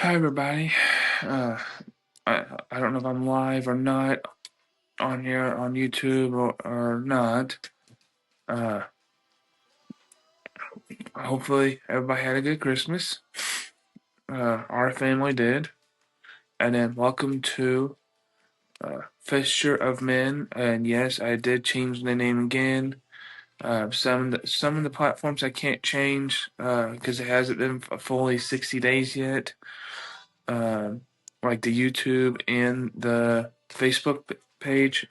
Hi everybody. Uh, I don't know if I'm live or not on here on YouTube or not. Uh, Hopefully everybody had a good Christmas. Our family did. And then welcome to Fisher of Men. And yes, I did change the name again. Some of the platforms I can't change because it hasn't been fully 60 days yet. Like the YouTube and the Facebook page.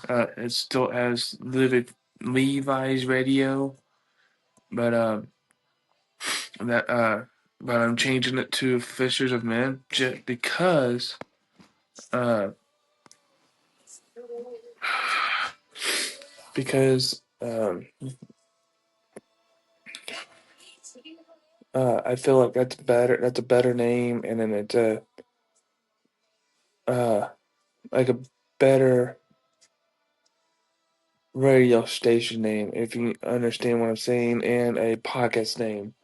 It still has Levi's Radio, but that but I'm changing it to Fishers of Men just uh because I feel like that's better. That's a better name, and then it's a uh like a better radio station name, if you understand what I'm saying, and a podcast name.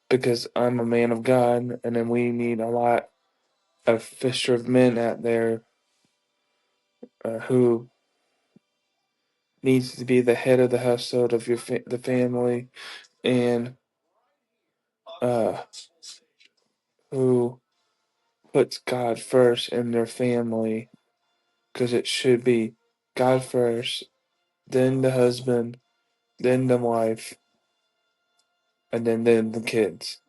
Because I'm a man of God, and then we need a lot of Fisher of Men out there who needs to be the head of the household of the family, and uh, who puts God first in their family, because it should be God first, then the husband, then the wife, and then the kids.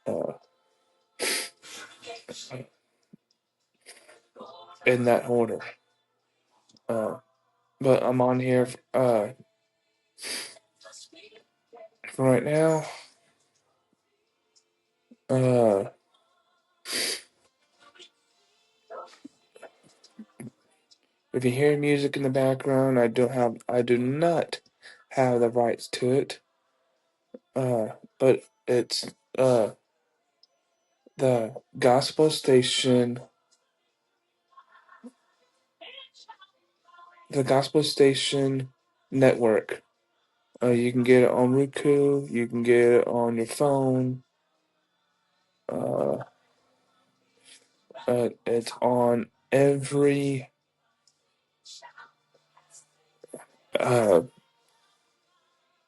Uh, in that order. Uh, but I'm on here for right now. Uh, if you hear music in the background, I do not have the rights to it. But it's the gospel station, the gospel station network. You can get it on Roku. You can get it on your phone. Uh, it's on every. Uh,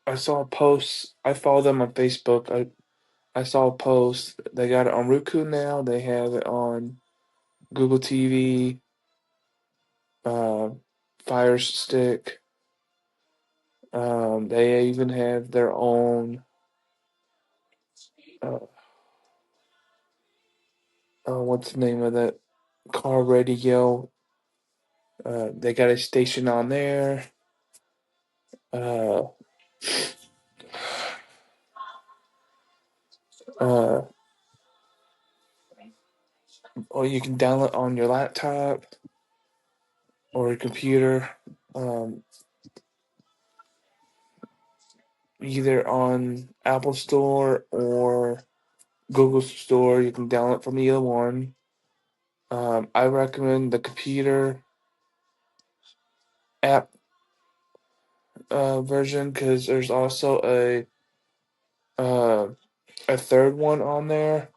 I saw a post. I follow them on Facebook. I saw a post. They got it on Roku now. They have it on Google TV, uh, Fire Stick. They even have their own. Uh, what's the name of that car radio? They got a station on there. Uh, uh, or you can download on your laptop or your computer. Um, Either on Apple Store or Google Store. You can download from either one. I recommend the computer app version because there's also uh, a third one on there,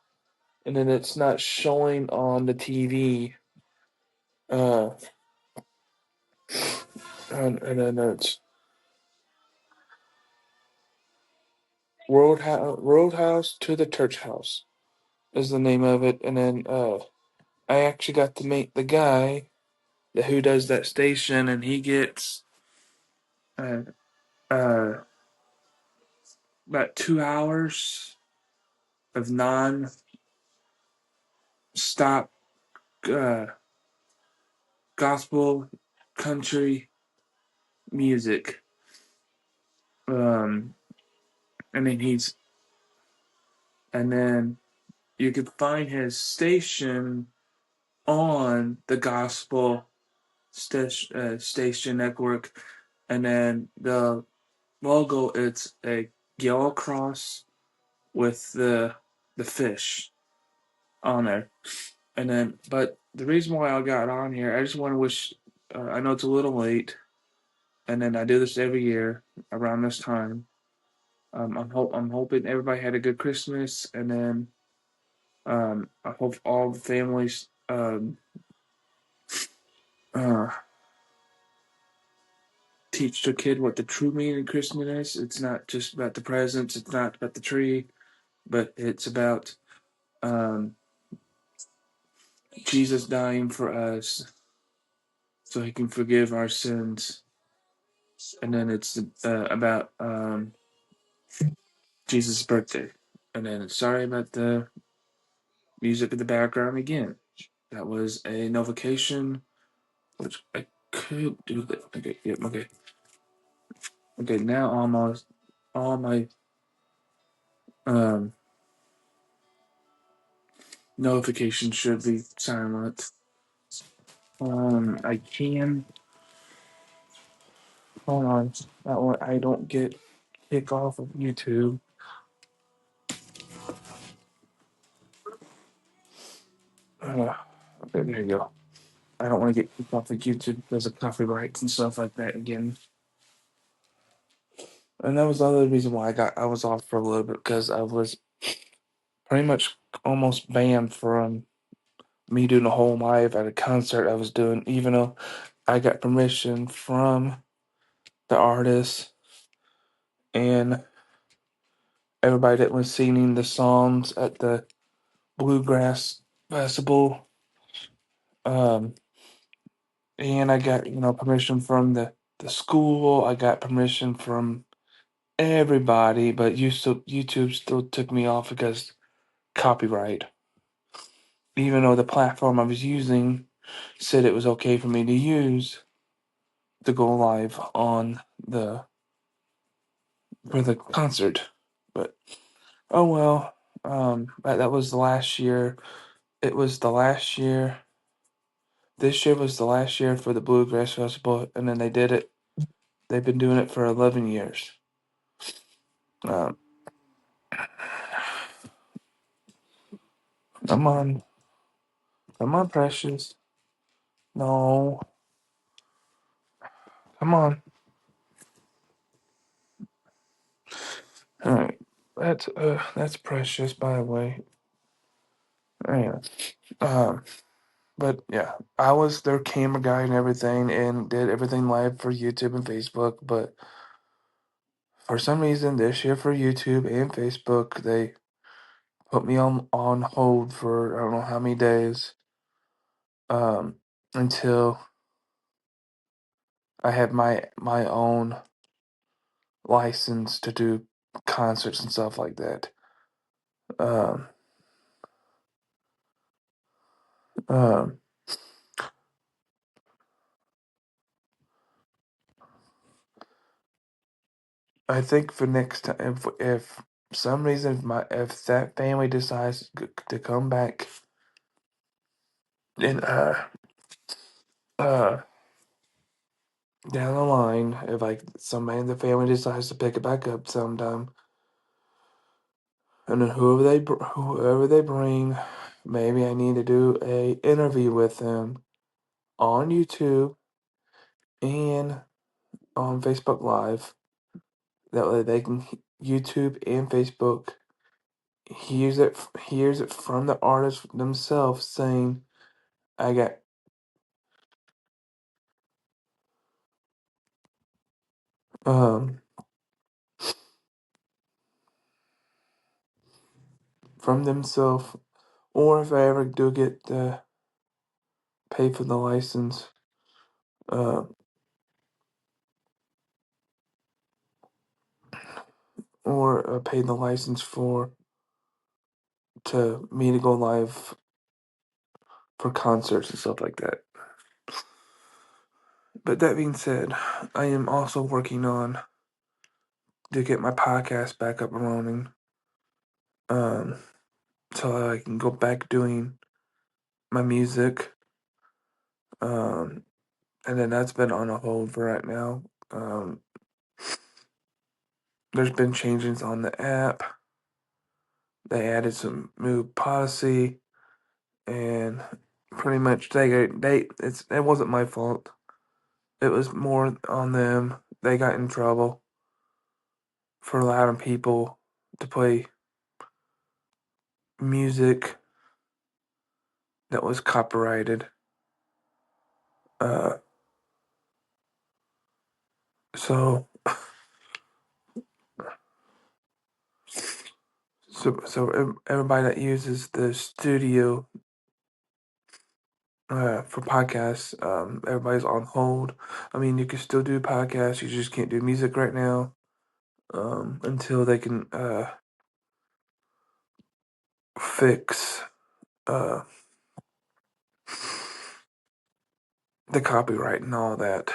and then it's not showing on the TV. Uh, and then it's Roadhouse to the Church House is the name of it, and then I actually got to meet the guy who does that station, and he gets uh, uh, about 2 hours of non-stop uh, gospel country music. Um, and then and then you can find his station on the gospel station network, and then the logo, it's a yellow cross with the fish on there. And then, but the reason why I got on here, I just want to wish. I know it's a little late, and then I do this every year around this time. I'm hoping everybody had a good Christmas, and then I hope all the families uh, teach their kid what the true meaning of Christmas is. It's not just about the presents. It's not about the tree, but it's about um, Jesus dying for us so He can forgive our sins. And then it's about Jesus' birthday. And then sorry about the music in the background again. That was a notification, which I could do that. Okay, yep, okay. Okay, now almost all my um, notifications should be silent. I can hold on. That one I don't get kicked off of YouTube. Okay, there you go. I don't want to get kicked off of YouTube because of copyrights and stuff like that again. And that was the other reason why I was off for a little bit because I was pretty much almost banned from me doing a whole live at a concert I was doing, even though I got permission from the artist and everybody that was singing the songs at the Bluegrass Festival. Um, and I got, permission from the school. I got permission from everybody, but YouTube still took me off because copyright. Even though the platform I was using said it was okay for me to use to go live on the for the concert. But oh well. That was the last year. It was the last year. This year was the last year for the Bluegrass Festival, and then they did it. They've been doing it for 11 years. Um, come on, come on, Precious. No, come on. All right, that's Precious, by the way. Anyway, um, but yeah, I was their camera guy and everything, and did everything live for YouTube and Facebook. But for some reason, this year for YouTube and Facebook, they put me on hold for I don't know how many days. Until I have my own license to do concerts and stuff like that. Um, um, I think for next time, if some reason if that family decides to come back and uh down the line, if like somebody in the family decides to pick it back up sometime, and then whoever they bring, maybe I need to do a interview with them on YouTube and on Facebook Live. That way they can YouTube and Facebook hears it from the artist themselves saying, "I got um from themselves," or if I ever do get pay for the license, uh, or pay the license for to me to go live for concerts and stuff like that. But that being said, I am also working on to get my podcast back up and running. Um, so I can go back doing my music. Um, and then that's been on a hold for right now. Um, there's been changes on the app. They added some new policy, and pretty much it wasn't my fault. It was more on them. They got in trouble, for allowing people to play music that was copyrighted. Uh, so everybody that uses the studio for podcasts, everybody's on hold. I mean, you can still do podcasts, you just can't do music right now until they can fix uh, the copyright and all that.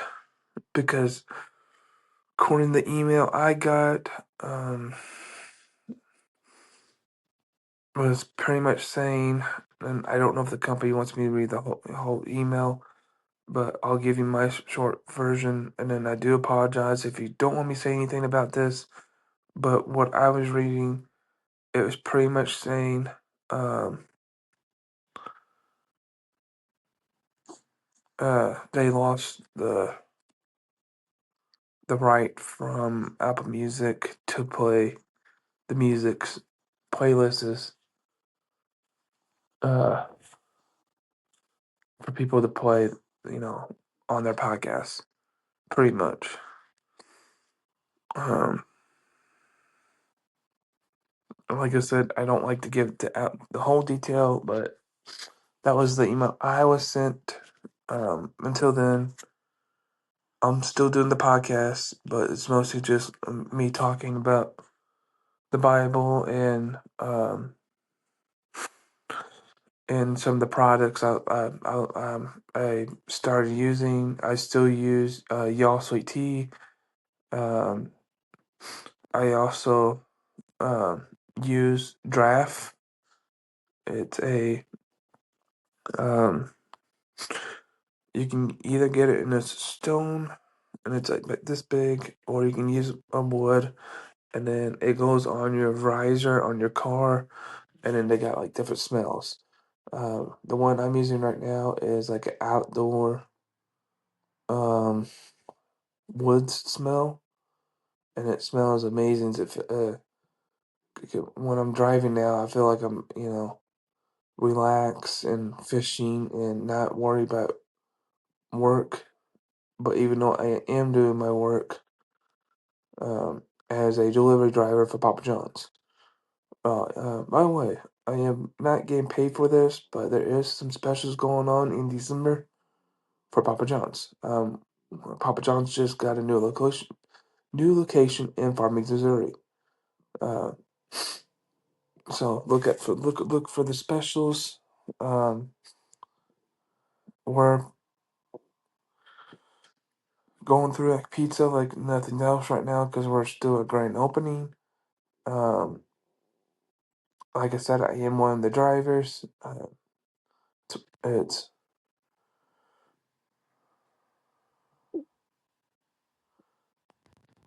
Because according to the email I got, was pretty much saying, and I don't know if the company wants me to read the whole email, but I'll give you my short version, and then I do apologize if you don't want me to say anything about this. But what I was reading, it was pretty much saying, they lost the right from Apple Music to play the music's playlists, uh, for people to play, on their podcasts, pretty much. Um, like I said, I don't like to give the whole detail, but that was the email I was sent. Until then, I'm still doing the podcast, but it's mostly just me talking about the Bible and some of the products I started using. I still use Y'all Sweet Tea. Um, I also use Draft. It's a um, you can either get it in a stone and it's like this big, or you can use a wood, and then it goes on your visor on your car, and then they got like different smells. The one I'm using right now is like an outdoor um, woods smell, and it smells amazing. When I'm driving now, I feel like I'm relax and fishing and not worry about work. But even though I am doing my work as a delivery driver for Papa John's. By the way, I am not getting paid for this, but there is some specials going on in December for Papa John's. Papa John's just got a new location in Farmington, Missouri. Uh, so look for the specials. Um, we're going through like pizza like nothing else right now because we're still a grand opening. Um, like I said, I am one of the drivers. It's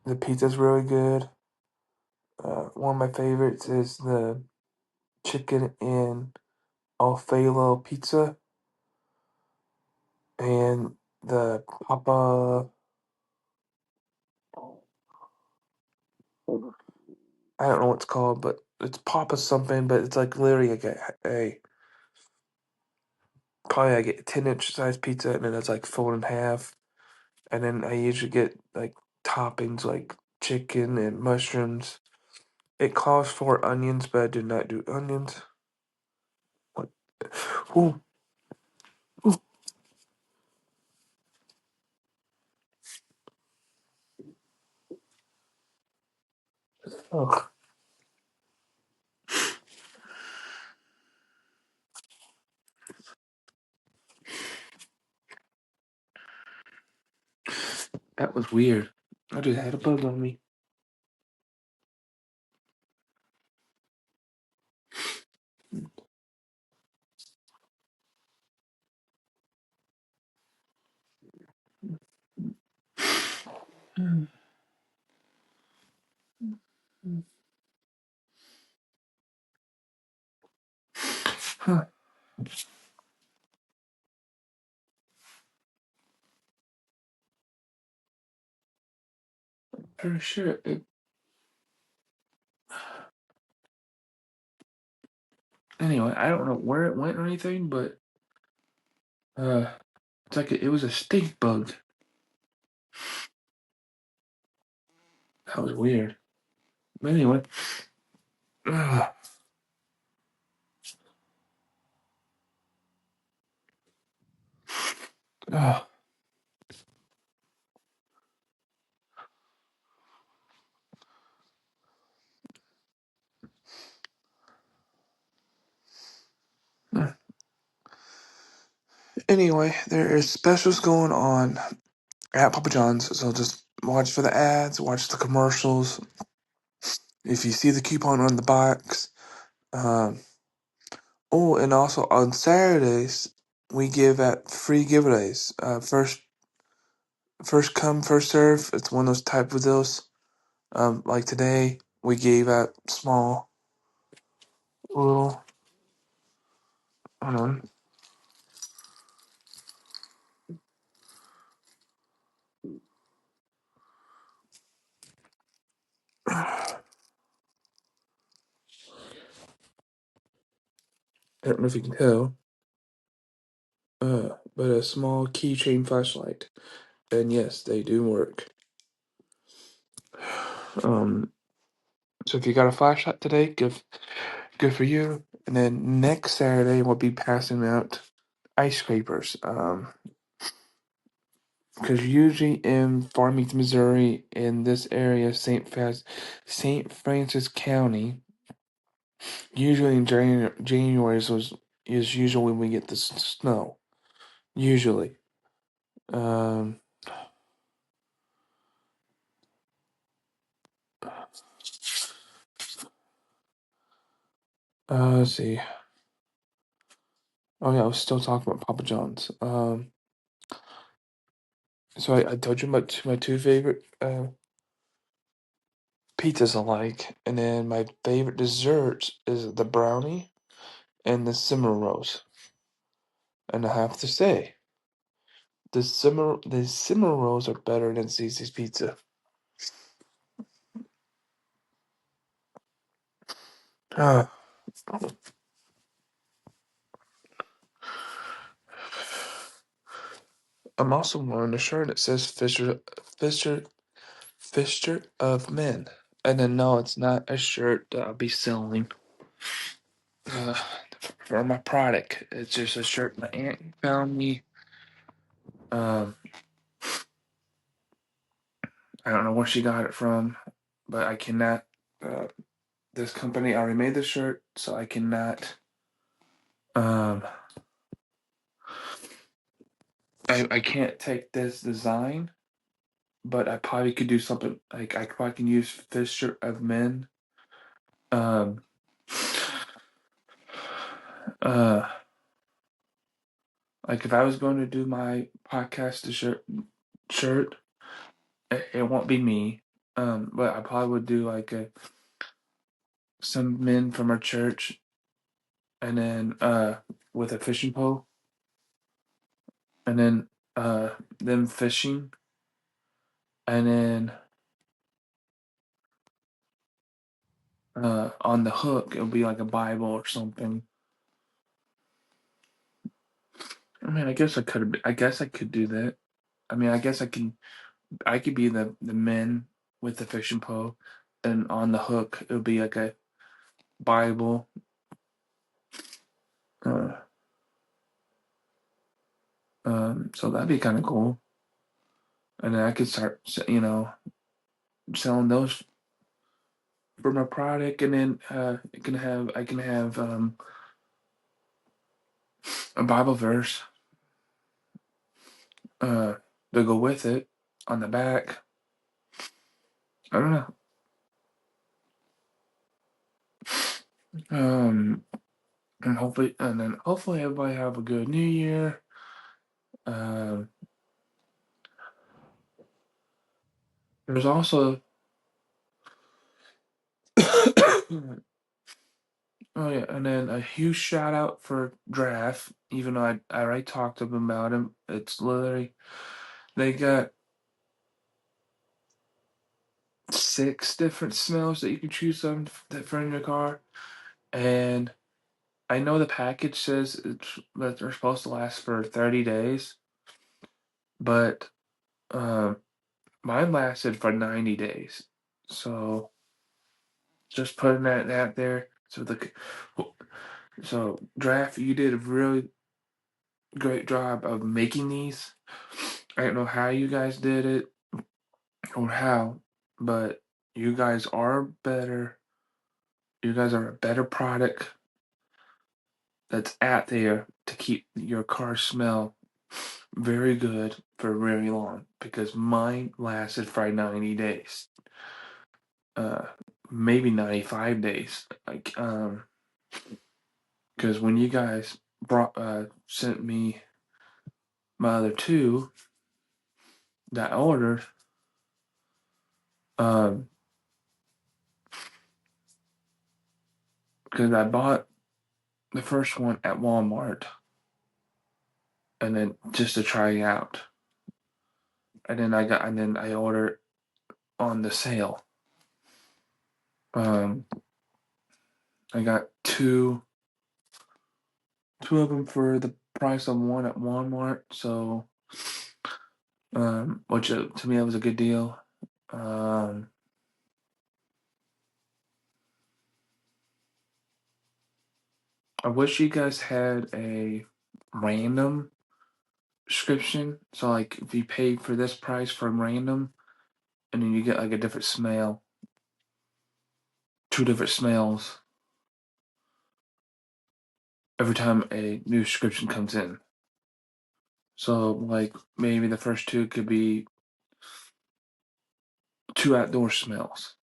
the pizza's really good. One of my favorites is the chicken and Alfredo pizza and the Papa. I don't know what it's called, but it's Papa something. But it's like literally like a probably I get 10-inch size pizza, and then it's like folded in half. And then I usually get like toppings like chicken and mushrooms. It calls for onions, but I do not do onions. What? Ooh, ugh, that was weird. I just had a bug on me. Huh, pretty sure Anyway, I don't know where it went or anything, but it's like it was a stink bug. That was weird. But anyway, uh, uh, anyway, there is specials going on at Papa John's, so just watch for the ads, watch the commercials. If you see the coupon on the box, um, oh, and also on Saturdays we give out free giveaways. First come, first serve. It's one of those type of deals. Like today, we gave out small little. Hold on. I don't know if you can tell, but a small keychain flashlight, and yes, they do work. Um, so if you got a flashlight today, good for you. And then next Saturday, we'll be passing out ice scrapers. Because usually in Farmington, Missouri, in this area, St. Francis County, usually in January is usually when we get the snow. Usually. Um, let's see. Oh yeah, I was still talking about Papa John's. So I told you my two favorite pizzas I like, and then my favorite desserts is the brownie and the cinnamon rolls. And I have to say, the cinnamon rolls are better than Cece's pizza. Uh, I'm also wearing a shirt that says Fisher of Men. And then no, it's not a shirt that I'll be selling uh, for my product. It's just a shirt my aunt found me. Um, I don't know where she got it from, but I cannot. Uh, this company already made the shirt, so I cannot. Um, I can't take this design, but I probably could do something like I probably can use Fisher of Men. Um, uh, like if I was going to do my podcast shirt, it won't be me. But I probably would do like some men from our church, and then with a fishing pole, and then them fishing, and then on the hook it'll be like a Bible or something. I mean, I guess I could. I guess I could do that. I mean, I guess I can. I could be the men with the fishing pole, and on the hook it would be like a Bible. Uh, so that'd be kind of cool. And then I could start, selling those for my product, and then I can have a Bible verse uh to go with it on the back. I don't know. Um, and hopefully everybody have a good New Year. Um, there's also oh yeah, and then a huge shout out for Draft. Even though I already talked to them about him, it's literally they got 6 different smells that you can choose from that for in your car, and I know the package says that they're supposed to last for 30 days, but um, mine lasted for 90 days. So just putting that out there. So Draft, you did a really great job of making these. I don't know how you guys did it or how, but you guys are better. You guys are a better product that's out there to keep your car smell very good for very long because mine lasted for 90 days. Uh Maybe 95 days. Because when you guys sent me my other two that I ordered, um because I bought the first one at Walmart and then just to try it out. And then I ordered on the sale. Um I got two of them for the price of one at Walmart, so which to me that was a good deal. Um I wish you guys had a random subscription. So like if you paid for this price for random and then you get like a different smell, two different smells every time a new subscription comes in. So like maybe the first two could be two outdoor smells.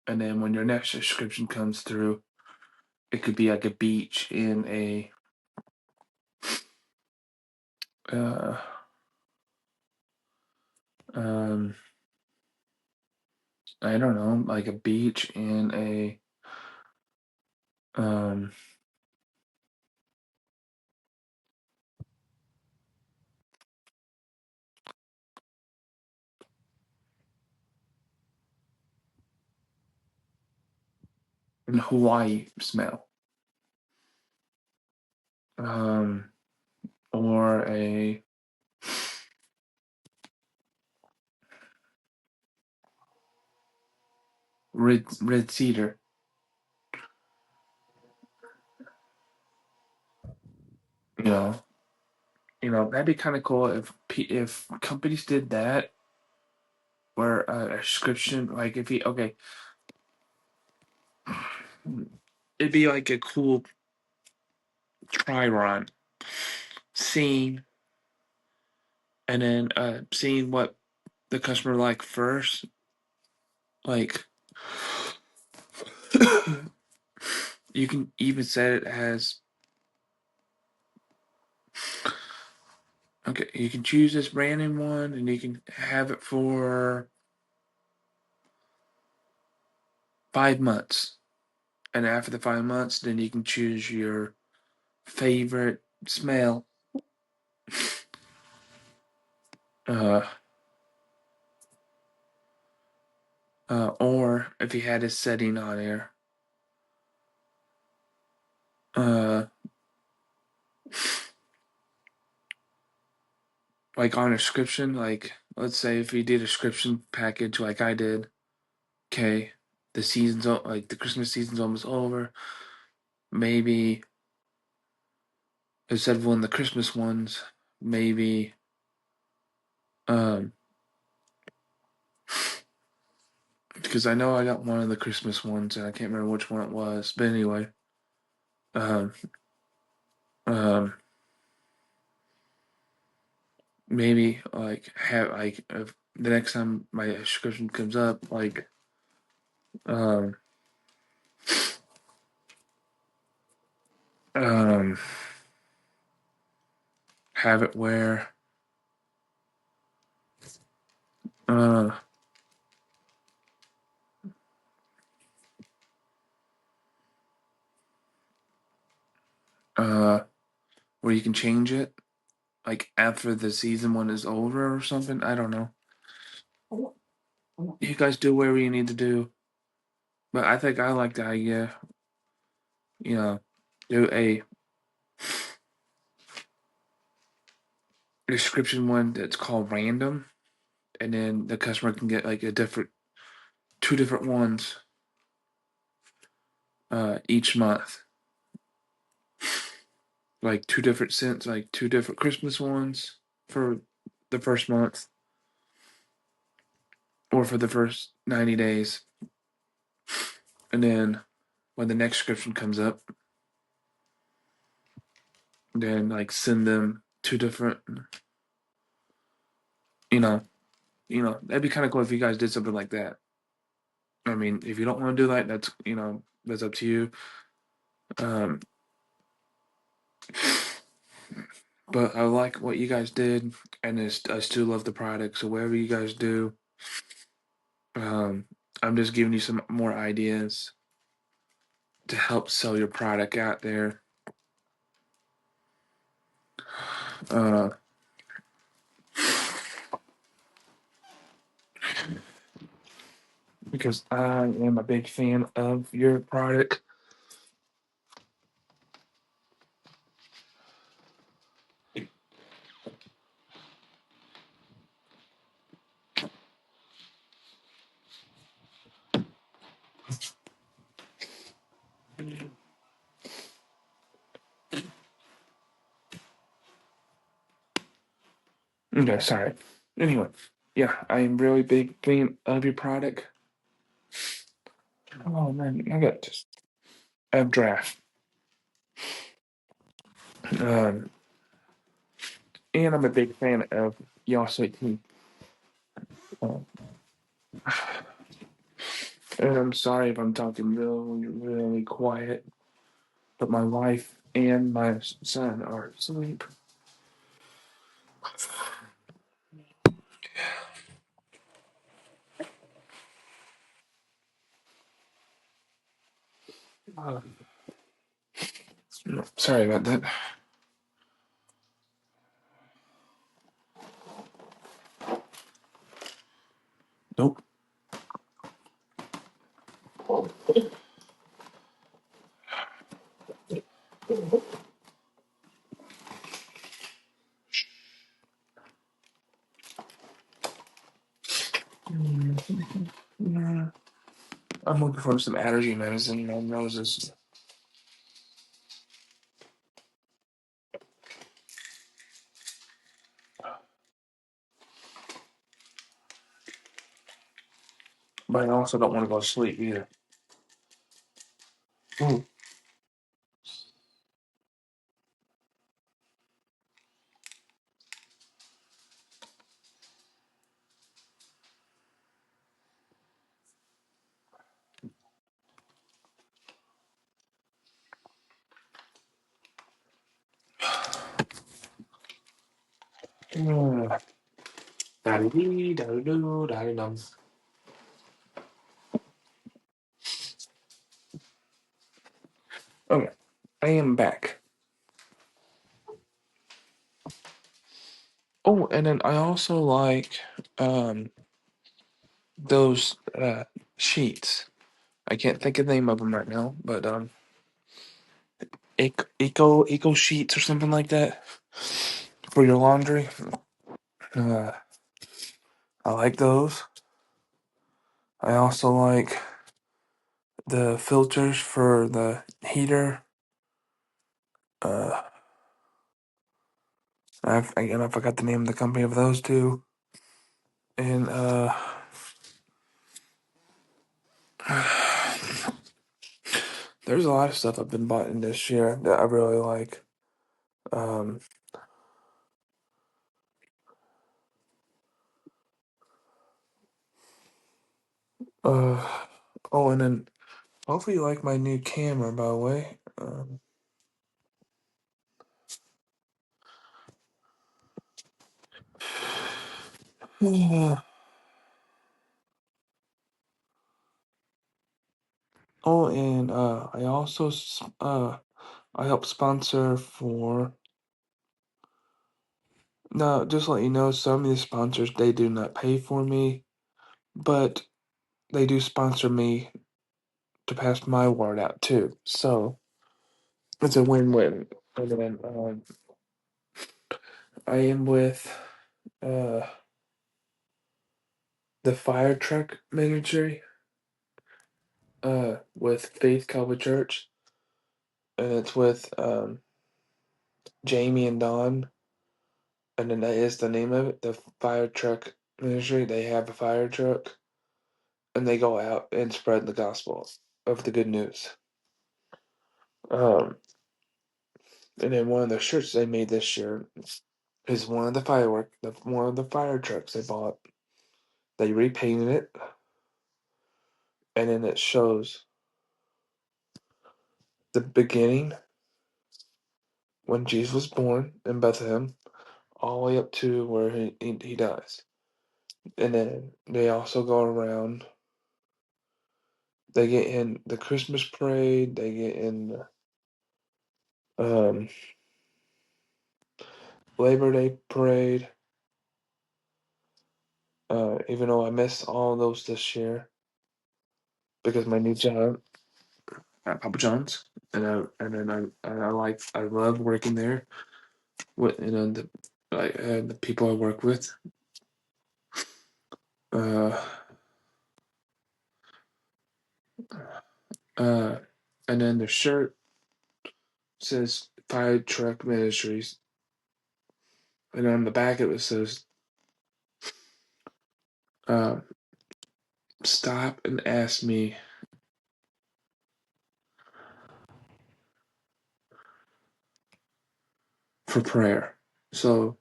And then when your next subscription comes through, it could be like a beach in a uh um I don't know, like a beach in a um in Hawaii smell. Um or a red cedar. You know, that'd be kind of cool if companies did that, where a subscription, like if you okay, it'd be like a cool try run, seeing and then seeing what the customer like first, like you can even set it as okay, you can choose this random one and you can have it for 5 months. And after the 5 months, then you can choose your favorite smell. Uh, or if you had a setting on there, uh, like on a description, like let's say if you did a description package like I did, okay, like the Christmas season's almost over. Maybe instead of one of the Christmas ones, maybe um, because I know I got one of the Christmas ones and I can't remember which one it was, but anyway, um, um, maybe like have like if the next time my subscription comes up, like um, um, have it where uh, uh, where you can change it like after the season one is over or something. I don't know. You guys do whatever you need to do, but I think I like the idea. You know, do a description one that's called random, and then the customer can get like two different ones each month, like two different scents, like two different Christmas ones for the first month or for the first 90 days. And then when the next subscription comes up, then like send them two different, you know, that'd be kind of cool if you guys did something like that. I mean, if you don't want to do that, that's up to you. Um, but I like what you guys did, and I still love the product. So whatever you guys do, um, I'm just giving you some more ideas to help sell your product out there. Uh, because I am a big fan of your product. Okay, sorry. Anyway, yeah, I am really big fan of your product. Oh man, I got just a draft. Um, and I'm a big fan of y'all sweet tea. Um, and I'm sorry if I'm talking really quiet, but my wife and my son are asleep. Uh, Sorry about that. Nope. Nah. I'm looking for some allergy medicine. My nose is. But I also don't want to go to sleep either. Ooh. Da-dee-dee, da-doo-doo, da-dee-dum. Okay, I am back. Oh, and then I also like those sheets. I can't think of the name of them right now, but eco sheets or something like that for your laundry. Uh, I like those. I also like the filters for the heater. Uh, I forgot the name of the company of those two. And there's a lot of stuff I've been bought in this year that I really like. Um, uh, oh, and then hopefully you like my new camera, by the way. Oh, and I also I help sponsor for. No, just to let you know, some of these sponsors they do not pay for me, but they do sponsor me to pass my word out too. So It's a win-win. And then I am with uh, the fire truck ministry with Faith Calvary Church, and it's with Jamie and Don, and then that is the name of it, the fire truck ministry. They have a fire truck, and they go out and spread the gospel of the good news. And then one of the shirts they made this year is one of the one of the fire trucks they bought. They repainted it, and then it shows the beginning when Jesus was born in Bethlehem, all the way up to where he dies. And then they also go around. They get in the Christmas parade. They get in the Labor Day parade. Even though I missed all of those this year because my new job at Papa John's, and I love working there with the people I work with. Uh, uh, and then the shirt says Fire Truck Ministries, and on the back it says, "Stop and ask me for prayer." So,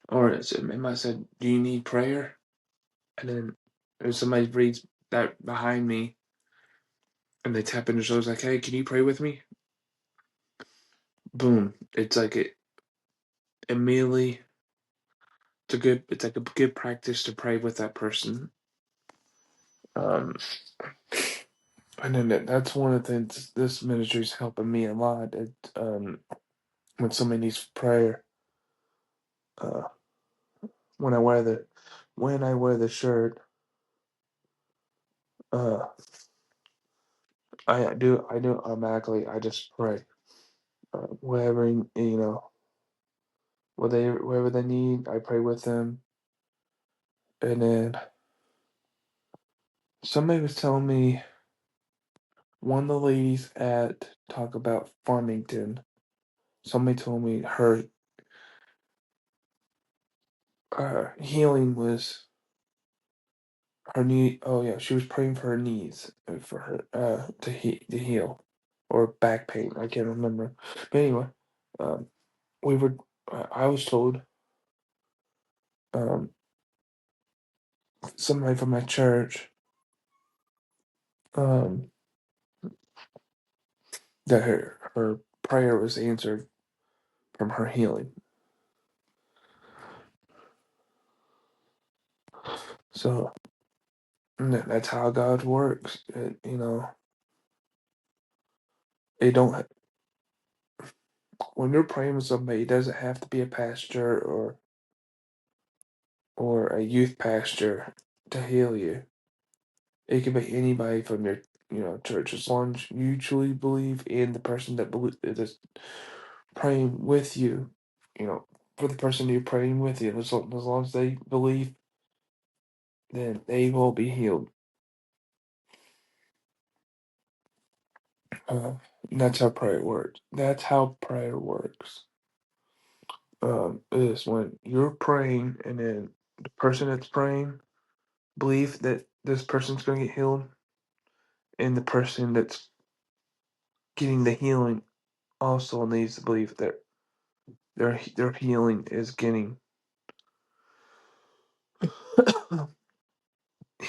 or it might say, "Do you need prayer?" And then if somebody reads that behind me, and they tap in their shoulders like, "Hey, can you pray with me?" Boom! It's like it immediately. It's like a good practice to pray with that person. Um, and then that's one of the things this ministry is helping me a lot. When somebody needs prayer, uh, when I wear the shirt, uh, I do automatically. I just pray, whatever whatever they need. I pray with them, and then somebody was telling me one of the ladies at Talk About Farmington. Somebody told me her healing was her knee. Oh yeah, she was praying for her knees for her to heal or back pain. I can't remember, but anyway, um, we were. I was told um, somebody from my church um, that her prayer was answered from her healing. So that's how God works. It don't. When you're praying with somebody, it doesn't have to be a pastor or a youth pastor to heal you. It could be anybody from your church, as long as you truly believe in the person that's praying with you. For the person you're praying with you, as long as they believe, then they will be healed. Uh, that's how prayer works. That's how prayer works. Is when you're praying and then the person that's praying believe that this person's going to get healed, and the person that's getting the healing also needs to believe that their healing is getting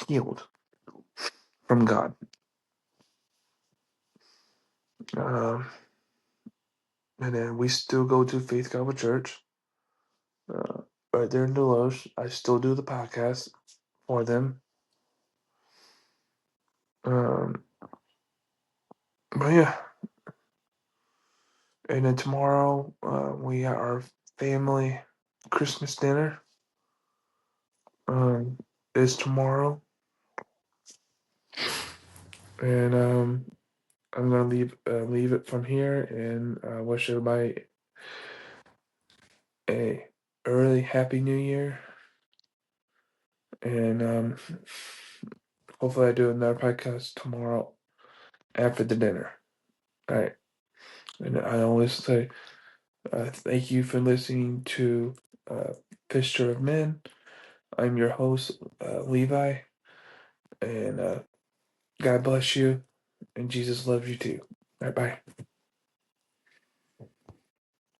healed from God. Um, and then we still go to Faith Calvary Church, uh, right there in Deloche. I still do the podcast for them. Um, but yeah, and then tomorrow we have our family Christmas dinner. Is tomorrow. And I'm gonna leave it from here and wish everybody a early happy New Year. And hopefully I do another podcast tomorrow after the dinner. All right. And I always say thank you for listening to Fisher of Men. I'm your host, Levi, and God bless you, and Jesus loves you too. All right, bye.